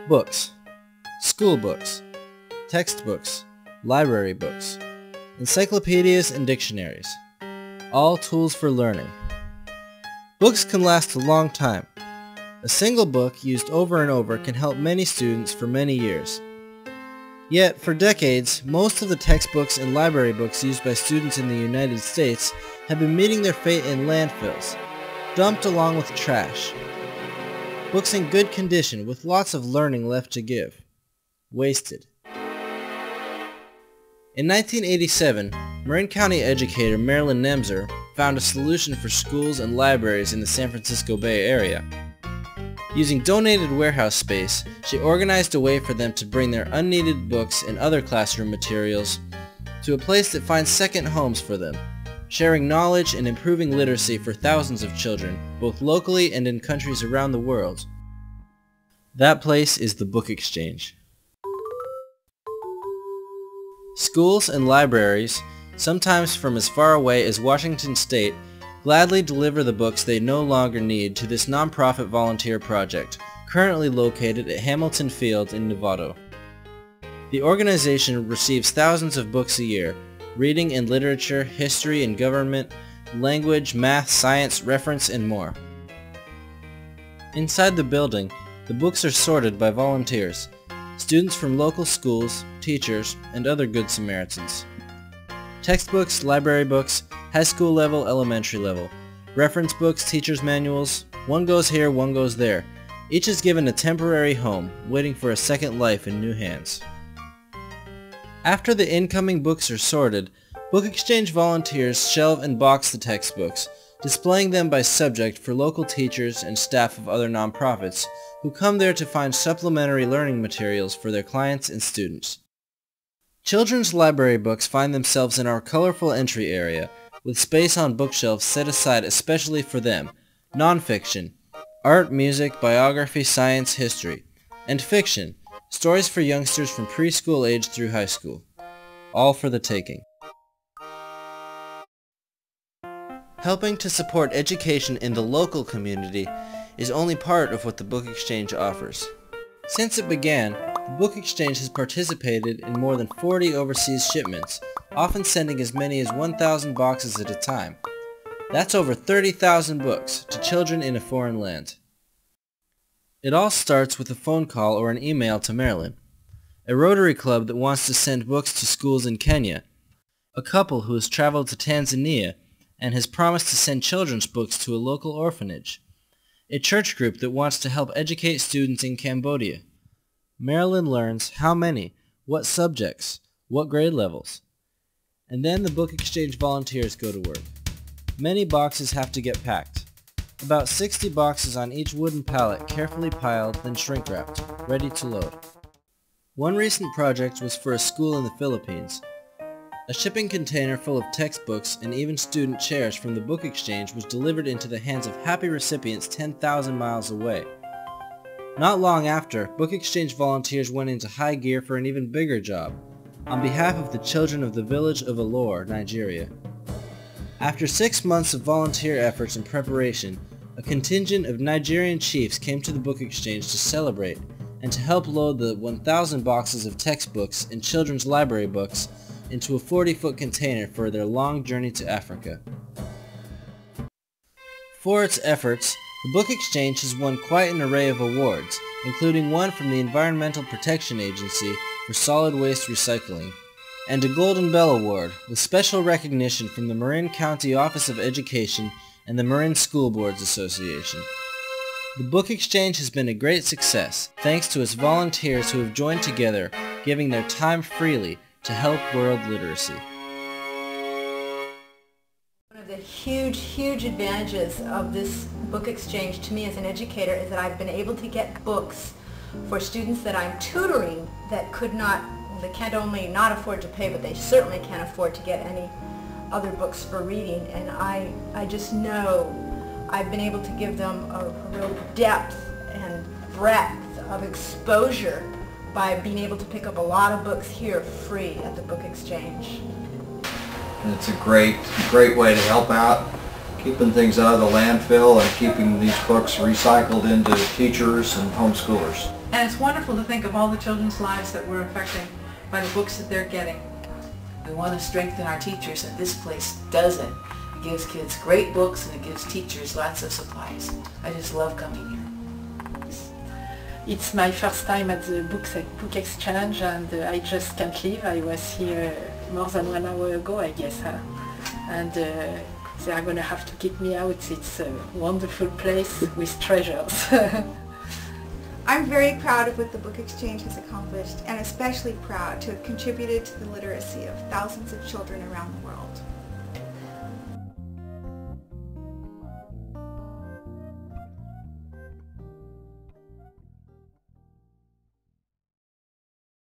Books. School books. Textbooks. Library books. Encyclopedias and dictionaries. All tools for learning. Books can last a long time. A single book used over and over can help many students for many years. Yet, for decades, most of the textbooks and library books used by students in the United States have been meeting their fate in landfills, dumped along with trash. Books in good condition with lots of learning left to give. Wasted. In 1987, Marin County educator Marilyn Nemser found a solution for schools and libraries in the San Francisco Bay Area. Using donated warehouse space, she organized a way for them to bring their unneeded books and other classroom materials to a place that finds second homes for them, sharing knowledge and improving literacy for thousands of children, both locally and in countries around the world. That place is the Book Exchange. Schools and libraries, sometimes from as far away as Washington State, gladly deliver the books they no longer need to this nonprofit volunteer project, currently located at Hamilton Field in Novato. The organization receives thousands of books a year, reading and literature, history and government, language, math, science, reference, and more. Inside the building, the books are sorted by volunteers, students from local schools, teachers, and other Good Samaritans. Textbooks, library books, high school level, elementary level, reference books, teacher's manuals, one goes here, one goes there. Each is given a temporary home, waiting for a second life in new hands. After the incoming books are sorted, Book Exchange volunteers shelve and box the textbooks, displaying them by subject for local teachers and staff of other nonprofits who come there to find supplementary learning materials for their clients and students. Children's library books find themselves in our colorful entry area, with space on bookshelves set aside especially for them, nonfiction, art, music, biography, science, history, and fiction, stories for youngsters from preschool age through high school. All for the taking. Helping to support education in the local community is only part of what the Book Exchange offers. Since it began, the Book Exchange has participated in more than 40 overseas shipments, often sending as many as 1,000 boxes at a time. That's over 30,000 books to children in a foreign land. It all starts with a phone call or an email to Marilyn, a Rotary Club that wants to send books to schools in Kenya, a couple who has traveled to Tanzania and has promised to send children's books to a local orphanage, a church group that wants to help educate students in Cambodia. Marilyn learns how many, what subjects, what grade levels. And then the Book Exchange volunteers go to work. Many boxes have to get packed. About 60 boxes on each wooden pallet, carefully piled, then shrink-wrapped, ready to load. One recent project was for a school in the Philippines. A shipping container full of textbooks and even student chairs from the Book Exchange was delivered into the hands of happy recipients 10,000 miles away. Not long after, Book Exchange volunteers went into high gear for an even bigger job, on behalf of the children of the village of Alor, Nigeria. After 6 months of volunteer efforts and preparation, a contingent of Nigerian chiefs came to the Book Exchange to celebrate and to help load the 1,000 boxes of textbooks and children's library books into a 40-foot container for their long journey to Africa. For its efforts, the Book Exchange has won quite an array of awards, including one from the Environmental Protection Agency for solid waste recycling, and a Golden Bell Award with special recognition from the Marin County Office of Education and the Marin School Boards Association. The Book Exchange has been a great success, thanks to its volunteers who have joined together, giving their time freely to help world literacy. One of the huge advantages of this Book Exchange to me as an educator is that I've been able to get books for students that I'm tutoring that they can't only not afford to pay, but they certainly can't afford to get any other books for reading. And I just know I've been able to give them a real depth and breadth of exposure by being able to pick up a lot of books here free at the Book Exchange. And it's a great way to help out, keeping things out of the landfill and keeping these books recycled into teachers and homeschoolers. And it's wonderful to think of all the children's lives that we're affecting by the books that they're getting. We want to strengthen our teachers, and this place does it. It gives kids great books and it gives teachers lots of supplies. I just love coming here. It's my first time at the book exchange, and I just can't leave. I was here more than 1 hour ago, I guess. And they are going to have to kick me out. It's a wonderful place with treasures. I'm very proud of what the Book Exchange has accomplished, and especially proud to have contributed to the literacy of thousands of children around the world.